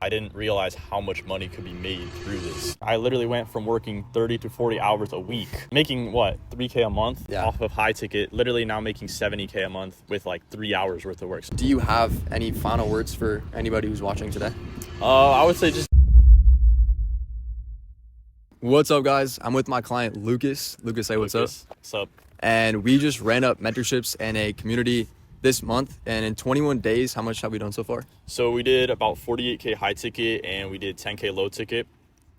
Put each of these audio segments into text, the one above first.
I didn't realize how much money could be made through this. I literally went from working 30 to 40 hours a week, making what, 3K a month off of high ticket, literally now making 70K a month with like 3 hours worth of work. Do you have any final words for anybody who's watching today? I would say just... What's up, guys? I'm with my client, Lucas. Lucas, say what's up. What's up? And we just ran up mentorships in a community this month, and in 21 days, how much have we done so far? So we did about 48K high ticket and we did 10K low ticket.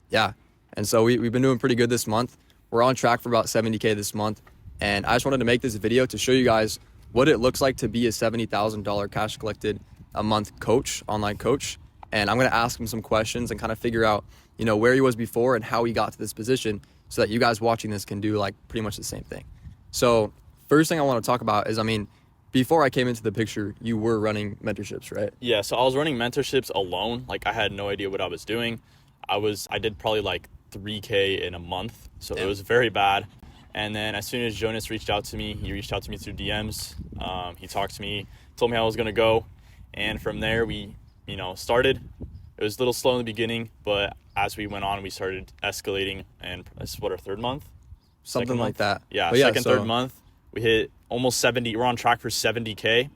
Yeah, and so we've been doing pretty good this month. We're on track for about 70K this month, and I just wanted to make this video to show you guys what it looks like to be a $70,000 cash collected a month coach, online coach. And I'm gonna ask him some questions and kind of figure out, you know, where he was before and how he got to this position so that you guys watching this can do like pretty much the same thing. So first thing I want to talk about is, before I came into the picture, you were running mentorships, right? Yeah, so I was running mentorships alone. Like I had no idea what I was doing. I did probably like 3K in a month, so it was very bad. And then as soon as Jonas reached out to me, he reached out to me through DMs. He talked to me, told me how I was gonna go, and from there we, started. It was a little slow in the beginning, but as we went on, we started escalating, and this is what, our third month? Something like that. Yeah, third month. We hit almost 70. We're on track for 70K.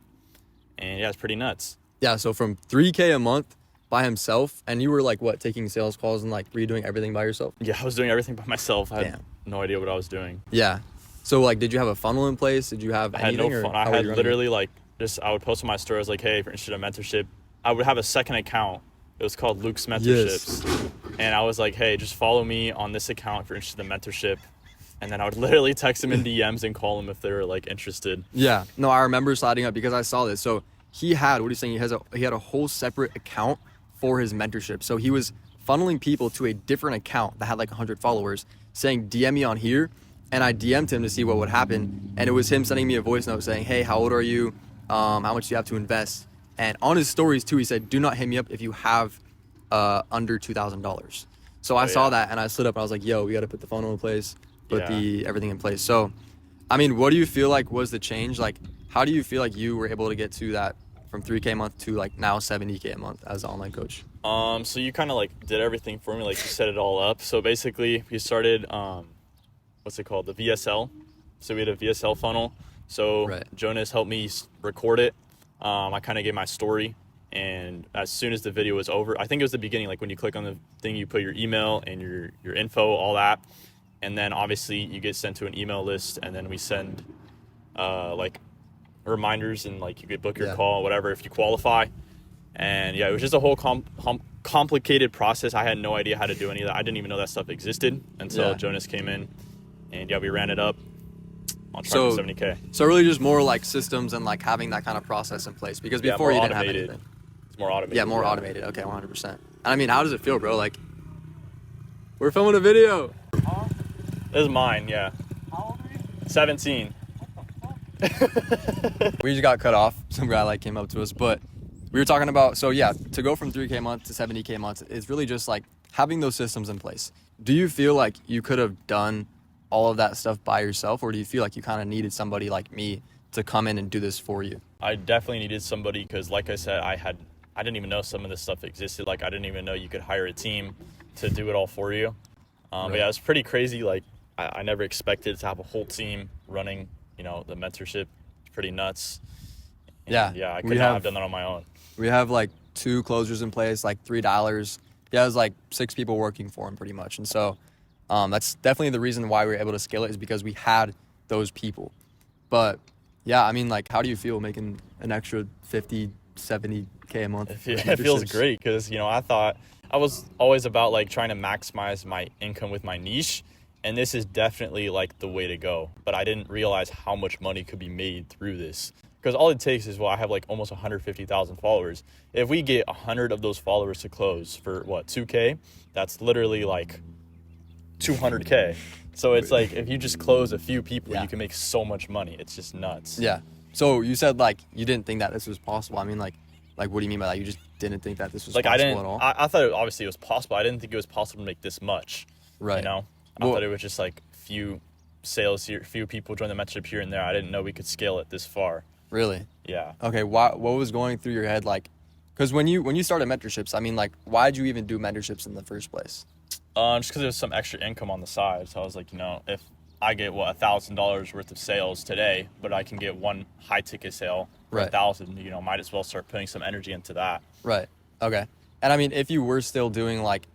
And yeah, it's pretty nuts. Yeah, so from 3K a month by himself, and you were like, what, taking sales calls and like redoing everything by yourself? Yeah, I was doing everything by myself. I had no idea what I was doing. Yeah. So like, did you have a funnel in place? Did you have anything? I had no funnel. I had literally I would post on my stories like, hey, if you're interested in mentorship. I would have a second account. It was called Luke's Mentorships. Yes. And I was like, hey, just follow me on this account if you're interested in mentorship. And then I would literally text them in DMs and call them if they were like interested. Yeah, no, I remember sliding up because I saw this. So he had, what are you saying? He had a whole separate account for his mentorship. So he was funneling people to a different account that had like 100 followers, saying, DM me on here. And I DM'd him to see what would happen. And it was him sending me a voice note saying, hey, how old are you? How much do you have to invest? And on his stories too, he said, do not hit me up if you have under $2,000. So I saw that and I slid up and I was like, yo, we got to put the funnel in place. Put everything in place. So, what do you feel like was the change? Like, how do you feel like you were able to get to that from 3K a month to like now 70K a month as an online coach? So you kind of like did everything for me, like you set it all up. So basically we started, what's it called? The VSL. So we had a VSL funnel. So Jonas helped me record it. I kind of gave my story. And as soon as the video was over, I think it was the beginning, like when you click on the thing, you put your email and your info, all that. And then obviously you get sent to an email list, and then we send like reminders, and like you could book your call, whatever, if you qualify. And yeah, it was just a whole complicated process. I had no idea how to do any of that. I didn't even know that stuff existed until Jonas came in, and we ran it up on track for 70K. So really just more like systems and like having that kind of process in place, because before you didn't have anything. It's more automated. Yeah, more automated. Okay, 100%. And how does it feel, bro? Like, we're filming a video. This is mine, yeah. How old are you? 17. We just got cut off. Some guy came up to us, but we were talking about, to go from 3K a month to 70K a month, it's really just like having those systems in place. Do you feel like you could have done all of that stuff by yourself, or do you feel like you kind of needed somebody like me to come in and do this for you? I definitely needed somebody because, like I said, I didn't even know some of this stuff existed. Like, I didn't even know you could hire a team to do it all for you. But yeah, it was pretty crazy. Like, I never expected to have a whole team running, the mentorship. It's pretty nuts. And yeah, I could not have done that on my own. We have like 2 closers in place, like $3. Yeah, it was like 6 people working for him pretty much. And so that's definitely the reason why we were able to scale it, is because we had those people. But yeah, how do you feel making an extra 50, 70K a month? It feels great because, I thought I was always about like trying to maximize my income with my niche. And this is definitely like the way to go. But I didn't realize how much money could be made through this. Because all it takes is, I have like almost 150,000 followers. If we get 100 of those followers to close for 2K, that's literally like 200K. So it's like, if you just close a few people, you can make so much money. It's just nuts. Yeah. So you said you didn't think that this was possible. What do you mean by that? You just didn't think that this was possible at all? I thought obviously it was possible. I didn't think it was possible to make this much. Right. I thought it was just like few sales here, few people join the mentorship here and there. I didn't know we could scale it this far. Really? Yeah. Okay. What was going through your head Because when you started mentorships, I mean, like, why did you even do mentorships in the first place? Just because there's some extra income on the side. So I was like, if I get $1,000 worth of sales today, but I can get one high ticket sale for Right. 1,000, might as well start putting some energy into that. Right. Okay. And I mean, if you were still doing like,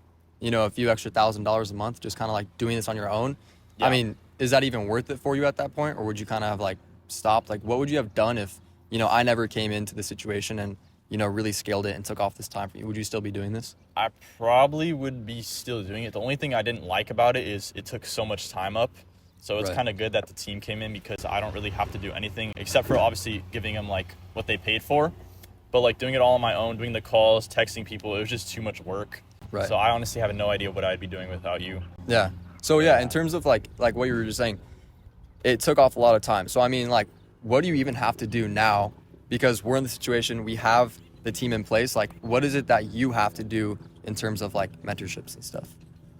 a few extra $1,000 a month, just kind of like doing this on your own, Yeah. I mean, is that even worth it for you at that point? Or would you kind of have like stopped? Like, what would you have done if, I never came into the situation and, really scaled it and took off this time for you? Would you still be doing this? I probably would be still doing it. The only thing I didn't like about it is it took so much time up. So it's Right. kind of good that the team came in because I don't really have to do anything except for obviously giving them like what they paid for. But like doing it all on my own, doing the calls, texting people, it was just too much work. Right. So I honestly have no idea what I'd be doing without you. Yeah. So yeah, in terms of like what you were just saying, it took off a lot of time. So I mean, like, what do you even have to do now? Because we're in the situation, we have the team in place. Like, what is it that you have to do in terms of like mentorships and stuff?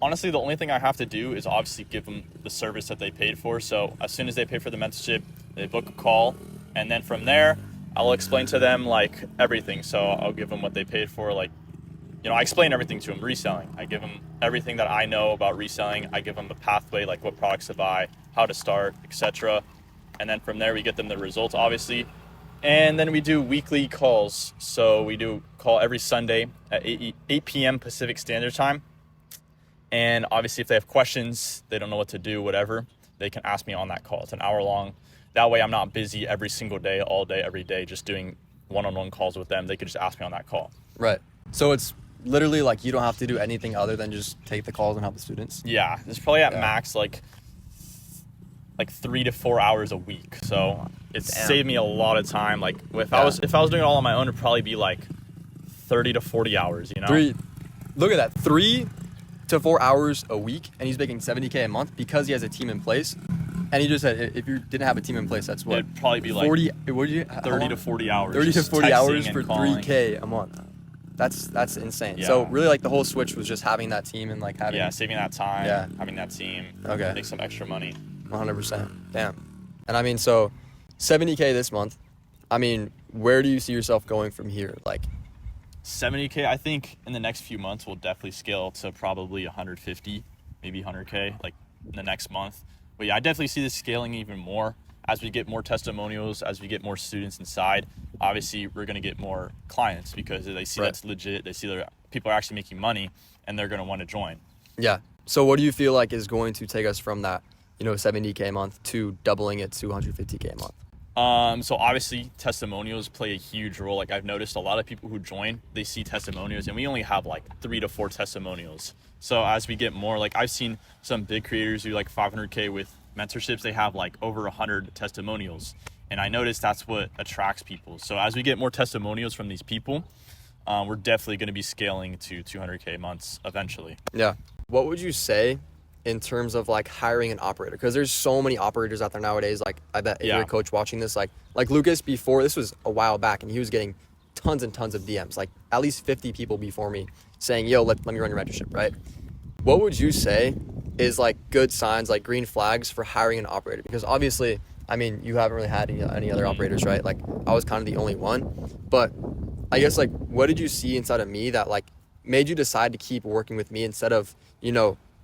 Honestly, the only thing I have to do is obviously give them the service that they paid for. So as soon as they pay for the mentorship, they book a call. And then from there, I'll explain to them like everything. So I'll give them what they paid for. Like, I explain everything to them, reselling. I give them everything that I know about reselling. I give them a pathway, like what products to buy, how to start, etc. And then from there, we get them the results, obviously. And then we do weekly calls. So we do call every Sunday at 8 p.m. Pacific Standard Time. And obviously, if they have questions, they don't know what to do, whatever, they can ask me on that call. It's an hour long. That way, I'm not busy every single day, all day, every day, just doing one-on-one calls with them. They could just ask me on that call. Right. So it's literally like you don't have to do anything other than just take the calls and help the students. Yeah, it's probably at max like 3 to 4 hours a week. So it's saved me a lot of time. Like if I was doing it all on my own, it'd probably be like 30 to 40 hours. Look at that, 3 to 4 hours a week, and he's making $70K a month because he has a team in place. And he just said if you didn't have a team in place, that's what? It'd probably be like 40. 30 to 40 hours. 30 to 40 hours for calling. $3K a month. That's insane. Yeah. So really, like, the whole switch was just having that team and like having saving that time, having that team, Okay. make some extra money. 100%. Damn. And I mean, so $70K this month. I mean, where do you see yourself going from here? Like 70K, I think in the next few months we'll definitely scale to probably 150, maybe 100K, like in the next month. But yeah, I definitely see this scaling even more as we get more testimonials, as we get more students inside. Obviously, we're going to get more clients because they see that's legit. They see that people are actually making money, and they're going to want to join. Yeah. So what do you feel like is going to take us from that, 70K a month to doubling it to 150K a month? So obviously testimonials play a huge role. Like I've noticed a lot of people who join, they see testimonials, and we only have like 3 to 4 testimonials. So as we get more, like I've seen some big creators do like 500K with mentorships, they have like over 100 testimonials. And I noticed that's what attracts people. So as we get more testimonials from these people, we're definitely going to be scaling to 200K months eventually. Yeah. What would you say in terms of like hiring an operator? Because there's so many operators out there nowadays. Like I bet if you're a coach watching this, like Lucas before, this was a while back, and he was getting tons and tons of DMs, like at least 50 people before me saying, yo, let me run your mentorship, right? What would you say is like good signs, like green flags for hiring an operator? Because obviously, I mean, you haven't really had any other operators, right? Like I was kind of the only one, but I guess like what did you see inside of me that like made you decide to keep working with me instead of,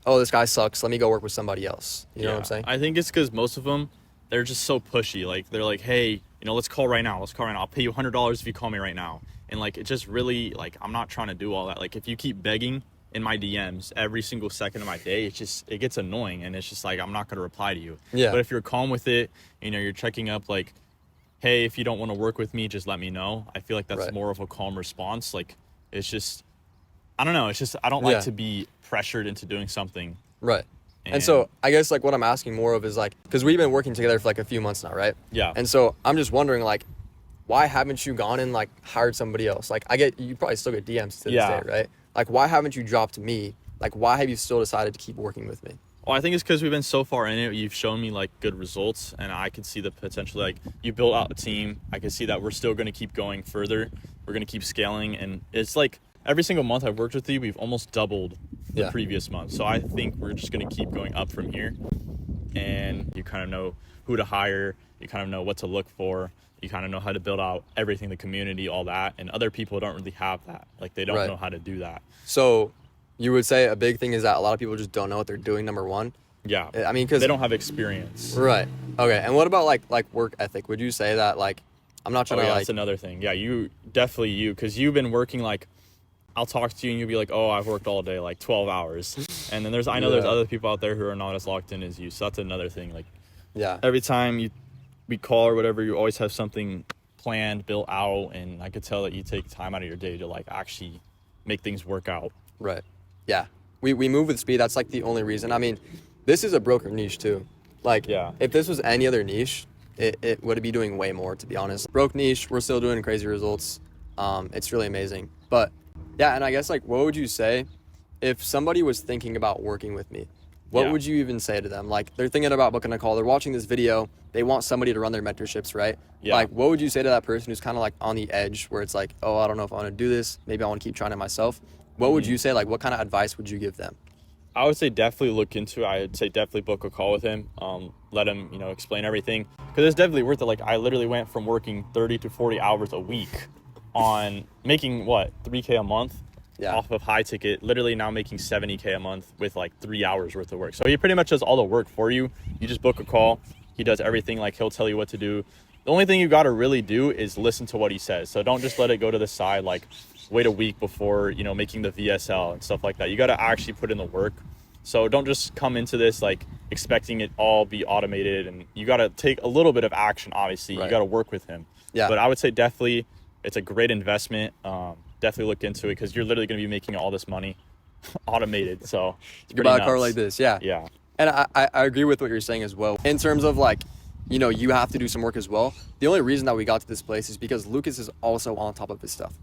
oh, this guy sucks, let me go work with somebody else? You know what I'm saying? I think it's because most of them, they're just so pushy. Like they're like, hey, let's call right now. I'll pay you $100 if you call me right now. And like, it just really, like, I'm not trying to do all that. Like if you keep begging in my DMs every single second of my day, it gets annoying, and it's just like, I'm not going to reply to you. Yeah. But if you're calm with it, you're checking up like, hey, if you don't want to work with me, just let me know. I feel like that's more of a calm response. Like it's just, I don't know. It's just, I don't like to be pressured into doing something. Right. And so I guess like what I'm asking more of is like, because we've been working together for like a few months now, right? Yeah. And so I'm just wondering like, why haven't you gone and like hired somebody else? Like you probably still get DMs to this day, right? Like why haven't you dropped me? Like why have you still decided to keep working with me? Well, I think it's because we've been so far in it. You've shown me like good results, and I can see the potential. Like you built out a team. I can see that we're still going to keep going further. We're going to keep scaling, and it's like every single month I've worked with you, we've almost doubled the previous month. So I think we're just going to keep going up from here, and you kind of know who to hire. You kind of know what to look for. You kind of know how to build out everything, the community, all that. And other people don't really have that. Like, they don't know how to do that. So you would say a big thing is that a lot of people just don't know what they're doing, number one. Yeah. I mean, because they don't have experience. Right. Okay. And what about like work ethic? Would you say that, like, I'm not trying to that's another thing. Yeah, because you've been working, like, I'll talk to you and you'll be like, oh, I've worked all day, like 12 hours. And then there's other people out there who are not as locked in as you. So that's another thing. Like, every time we call or whatever, you always have something planned, built out. And I could tell that you take time out of your day to, like, actually make things work out. Right. Yeah. We move with speed. That's like the only reason. I mean, this is a broker niche too. Like, if this was any other niche, it would be doing way more, to be honest. Broke niche, we're still doing crazy results. It's really amazing. But yeah, and I guess, like, what would you say if somebody was thinking about working with me? What would you even say to them? Like, they're thinking about booking a call, they're watching this video, they want somebody to run their mentorships, right? Yeah. Like, what would you say to that person who's kind of like on the edge where it's like, oh, I don't know if I want to do this. Maybe I want to keep trying it myself. What would you say? Like, what kind of advice would you give them? I would say definitely look into it. I would say definitely book a call with him. Let him, explain everything. Because it's definitely worth it. Like, I literally went from working 30 to 40 hours a week on making, $3K a month off of high ticket. Literally now making $70K a month with, like, 3 hours worth of work. So he pretty much does all the work for you. You just book a call. He does everything. Like, he'll tell you what to do. The only thing you got to really do is listen to what he says. So don't just let it go to the side, like, wait a week before, making the VSL and stuff like that. You got to actually put in the work. So don't just come into this, like, expecting it all be automated. And you got to take a little bit of action, obviously. You got to work with him. Yeah. But I would say definitely it's a great investment. Definitely look into it because you're literally going to be making all this money automated. So you buy a car like this. Yeah. Yeah. And I agree with what you're saying as well. In terms of, like, you have to do some work as well. The only reason that we got to this place is because Lucas is also on top of his stuff.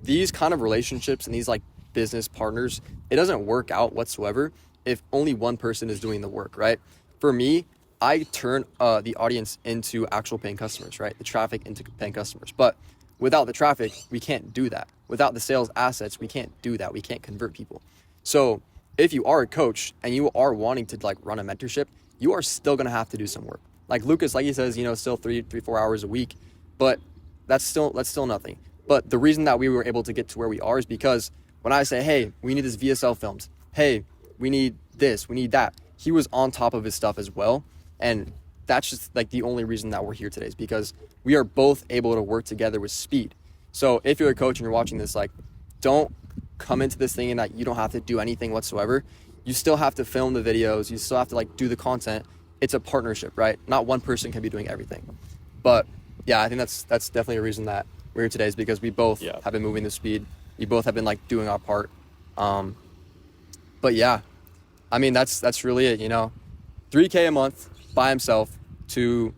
These kind of relationships and these, like, business partners, it doesn't work out whatsoever if only one person is doing the work, right? For me, I turn the audience into actual paying customers, right? The traffic into paying customers. But without the traffic, we can't do that. Without the sales assets, we can't do that. We can't convert people. So if you are a coach and you are wanting to, like, run a mentorship, you are still going to have to do some work. Like Lucas, like he says, still 3-4 hours a week, but that's still nothing. But the reason that we were able to get to where we are is because when I say, hey, we need this VSL filmed. Hey, we need this, we need that. He was on top of his stuff as well. And that's just, like, the only reason that we're here today is because we are both able to work together with speed. So if you're a coach and you're watching this, like, don't come into this thinking that you don't have to do anything whatsoever. You still have to film the videos. You still have to, like, do the content. It's a partnership, right? Not one person can be doing everything. But yeah, I think that's definitely a reason that we're here today is because we both have been moving the speed. We both have been, like, doing our part. But yeah, I mean, that's really it, 3K a month by himself to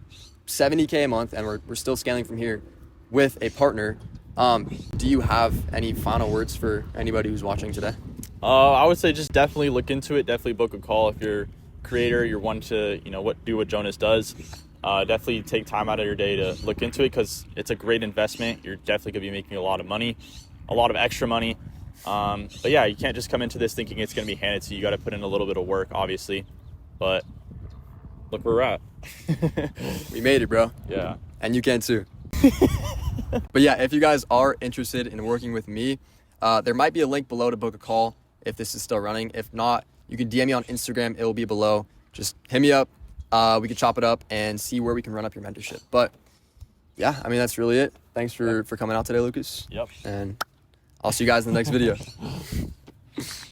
70K a month, and we're still scaling from here with a partner. Do you have any final words for anybody who's watching today? I would say just definitely look into it. Definitely book a call if you're a creator, you're wanting to, do what Jonas does. Definitely take time out of your day to look into it because it's a great investment. You're definitely going to be making a lot of money, a lot of extra money. But yeah, you can't just come into this thinking it's going to be handed to you. You got to put in a little bit of work, obviously. But look where we're at. We made it, bro. Yeah. And you can too. But yeah, if you guys are interested in working with me, there might be a link below to book a call if this is still running. If not, you can DM me on Instagram. It will be below. Just hit me up. We can chop it up and see where we can run up your mentorship. But yeah, I mean, that's really it. Thanks for coming out today, Lucas. Yep. And I'll see you guys in the next video.